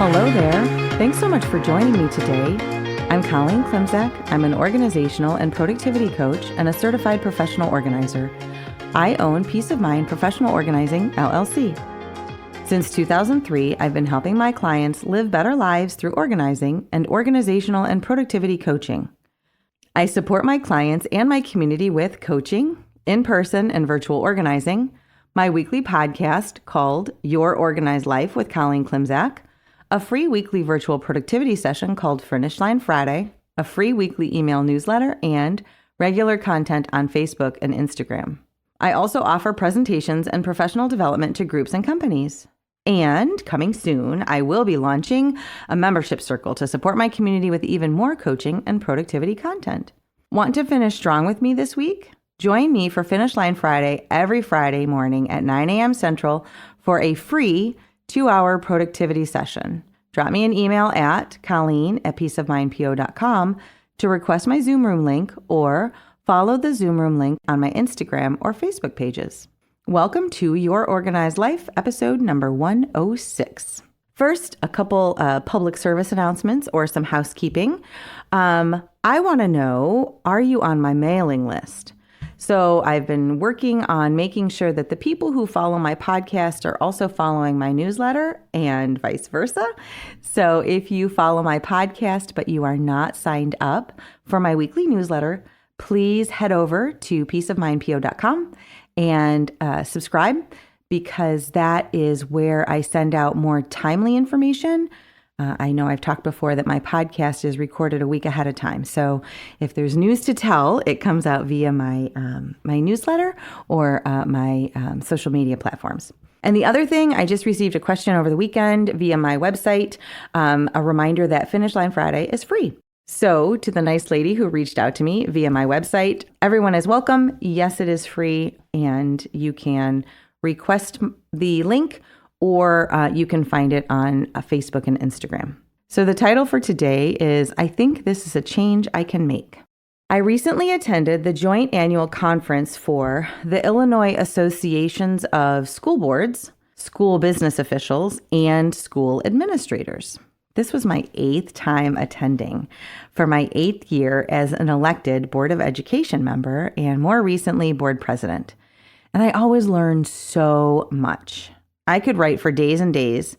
Hello there. Thanks so much for joining me today. I'm Colleen Klimczak. I'm an organizational and productivity coach and a certified professional organizer. I own Peace of Mind Professional Organizing, LLC. Since 2003, I've been helping my clients live better lives through organizing and organizational and productivity coaching. I support my clients and my community with coaching, in-person and virtual organizing, my weekly podcast called Your Organized Life with Colleen Klimczak, a free weekly virtual productivity session called Finish Line Friday, a free weekly email newsletter, and regular content on Facebook and Instagram. I also offer presentations and professional development to groups and companies. And coming soon, I will be launching a membership circle to support my community with even more coaching and productivity content. Want to finish strong with me this week? Join me for Finish Line Friday every Friday morning at 9 a.m. Central for a free 2-hour productivity session. Drop me an email at colleen@peaceofmindpo.com to request my Zoom room link or follow the Zoom room link on my Instagram or Facebook pages. Welcome to Your Organized Life, episode number 106. First, a couple public service announcements or some housekeeping. I want to know, are you on my mailing list? So I've been working on making sure that the people who follow my podcast are also following my newsletter and vice versa. So if you follow my podcast, but you are not signed up for my weekly newsletter, please head over to peaceofmindpo.com and subscribe, because that is where I send out more timely information. I know I've talked before that my podcast is recorded a week ahead of time. So if there's news to tell, it comes out via my newsletter or my social media platforms. And the other thing, I just received a question over the weekend via my website, a reminder that Finish Line Friday is free. So to the nice lady who reached out to me via my website, everyone is welcome. Yes, it is free, and you can request the link, or you can find it on Facebook and Instagram. So the title for today is, I think this is a change I can make. I recently attended the joint annual conference for the Illinois Associations of School Boards, School Business Officials, and School Administrators. This was my 8th time attending for my 8th year as an elected Board of Education member and more recently board president. And I always learned so much. I could write for days and days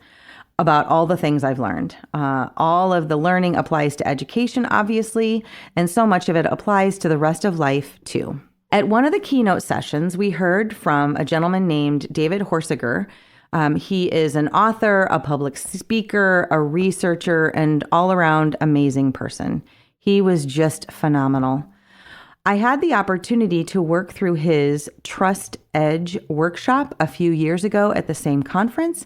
about all the things I've learned. All of the learning applies to education, obviously, and so much of it applies to the rest of life, too. At one of the keynote sessions, we heard from a gentleman named David Horsiger. He is an author, a public speaker, a researcher, and all-around amazing person. He was just phenomenal. I had the opportunity to work through his Trust Edge workshop a few years ago at the same conference,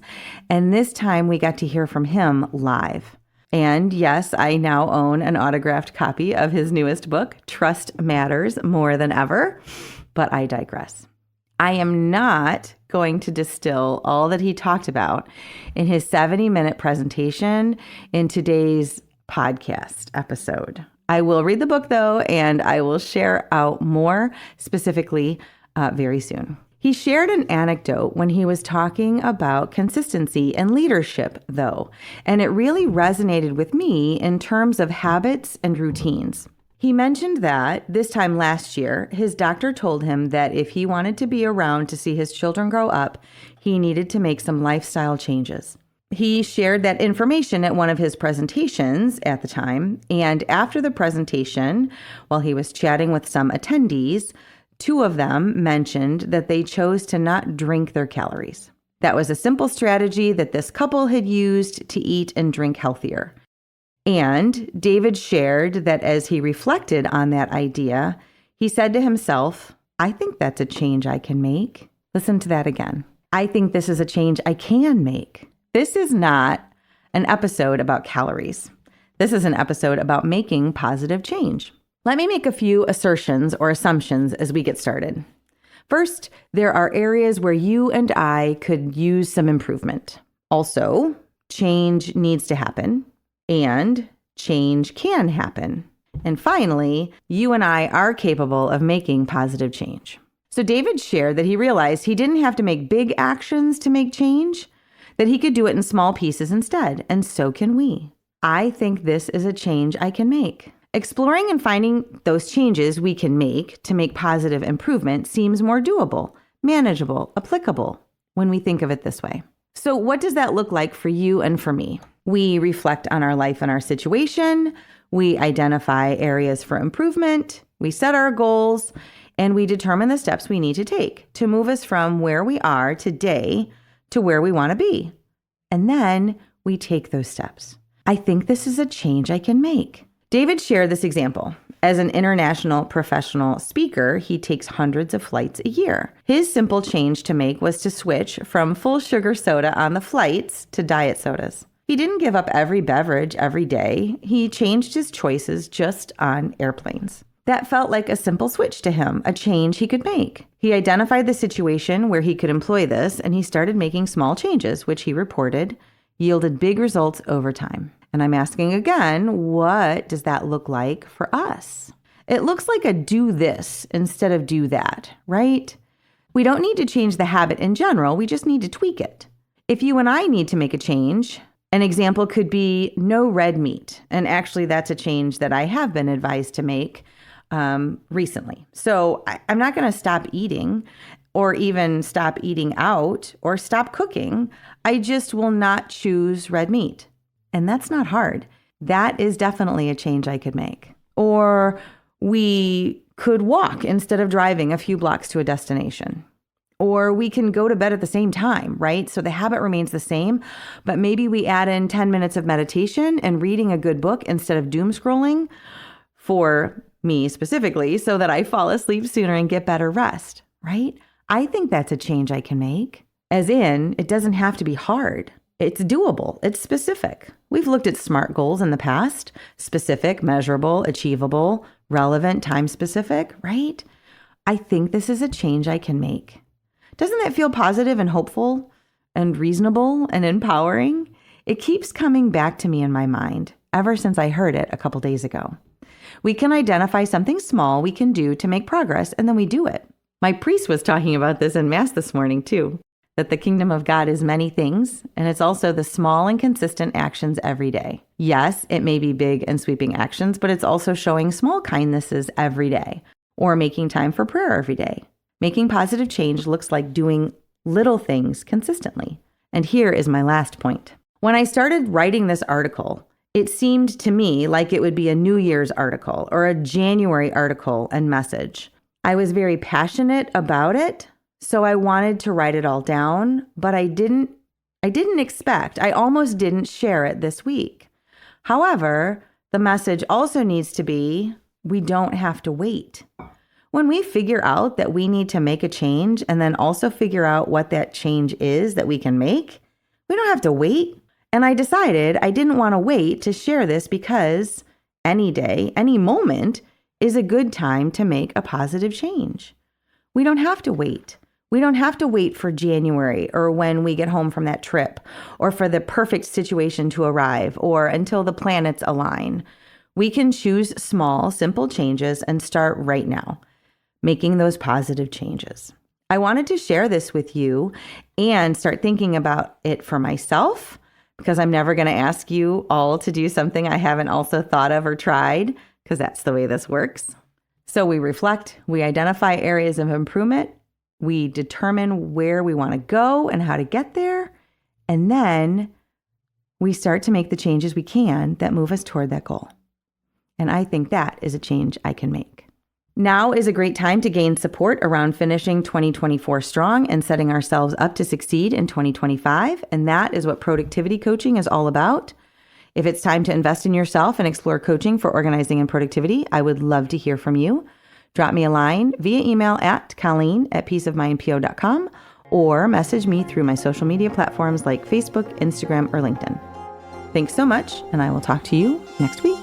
and this time we got to hear from him live. And yes, I now own an autographed copy of his newest book, Trust Matters More Than Ever, but I digress. I am not going to distill all that he talked about in his 70-minute presentation in today's podcast episode. I will read the book, though, and I will share out more specifically very soon. He shared an anecdote when he was talking about consistency and leadership, though, and it really resonated with me in terms of habits and routines. He mentioned that this time last year, his doctor told him that if he wanted to be around to see his children grow up, he needed to make some lifestyle changes. He shared that information at one of his presentations at the time, and after the presentation, while he was chatting with some attendees, 2 of them mentioned that they chose to not drink their calories. That was a simple strategy that this couple had used to eat and drink healthier. And David shared that as he reflected on that idea, he said to himself, I think that's a change I can make. Listen to that again. I think this is a change I can make. This is not an episode about calories. This is an episode about making positive change. Let me make a few assertions or assumptions as we get started. First, there are areas where you and I could use some improvement. Also, change needs to happen, and change can happen. And finally, you and I are capable of making positive change. So David shared that he realized he didn't have to make big actions to make change, that he could do it in small pieces instead, and so can we. I think this is a change I can make. Exploring and finding those changes we can make to make positive improvement seems more doable, manageable, applicable when we think of it this way. So what does that look like for you and for me? We reflect on our life and our situation. We identify areas for improvement. We set our goals, and we determine the steps we need to take to move us from where we are today to where we want to be. And then we take those steps. I think this is a change I can make. David shared this example. As an international professional speaker, he takes hundreds of flights a year. His simple change to make was to switch from full sugar soda on the flights to diet sodas. He didn't give up every beverage every day. He changed his choices just on airplanes. That felt like a simple switch to him, a change he could make. He identified the situation where he could employ this, and he started making small changes, which he reported yielded big results over time. And I'm asking again, what does that look like for us? It looks like a do this instead of do that, right? We don't need to change the habit in general. We just need to tweak it. If you and I need to make a change, an example could be no red meat. And actually, that's a change that I have been advised to make recently. So I'm not going to stop eating or even stop eating out or stop cooking. I just will not choose red meat. And that's not hard. That is definitely a change I could make. Or we could walk instead of driving a few blocks to a destination. Or we can go to bed at the same time, right? So the habit remains the same, but maybe we add in 10 minutes of meditation and reading a good book instead of doom scrolling for me specifically, so that I fall asleep sooner and get better rest, right? I think that's a change I can make. As in, it doesn't have to be hard. It's doable. It's specific. We've looked at SMART goals in the past: specific, measurable, achievable, relevant, time specific, right? I think this is a change I can make. Doesn't that feel positive and hopeful and reasonable and empowering? It keeps coming back to me in my mind ever since I heard it a couple days ago. We can identify something small we can do to make progress, and then we do it. My priest was talking about this in Mass this morning too, that the kingdom of God is many things, and it's also the small and consistent actions every day. Yes, it may be big and sweeping actions, but it's also showing small kindnesses every day, or making time for prayer every day. Making positive change looks like doing little things consistently. And here is my last point. When I started writing this article, it seemed to me like it would be a New Year's article or a January article and message. I was very passionate about it, so I wanted to write it all down, but I didn't expect, I almost didn't share it this week. However, the message also needs to be, we don't have to wait. When we figure out that we need to make a change and then also figure out what that change is that we can make, we don't have to wait. And I decided I didn't want to wait to share this because any day, any moment is a good time to make a positive change. We don't have to wait. We don't have to wait for January or when we get home from that trip or for the perfect situation to arrive or until the planets align. We can choose small, simple changes and start right now, making those positive changes. I wanted to share this with you and start thinking about it for myself, because I'm never going to ask you all to do something I haven't also thought of or tried, because that's the way this works. So we reflect, we identify areas of improvement, we determine where we want to go and how to get there, and then we start to make the changes we can that move us toward that goal. And I think that is a change I can make. Now is a great time to gain support around finishing 2024 strong and setting ourselves up to succeed in 2025. And that is what productivity coaching is all about. If it's time to invest in yourself and explore coaching for organizing and productivity, I would love to hear from you. Drop me a line via email at colleen@peaceofmindpo.com or message me through my social media platforms like Facebook, Instagram, or LinkedIn. Thanks so much, and I will talk to you next week.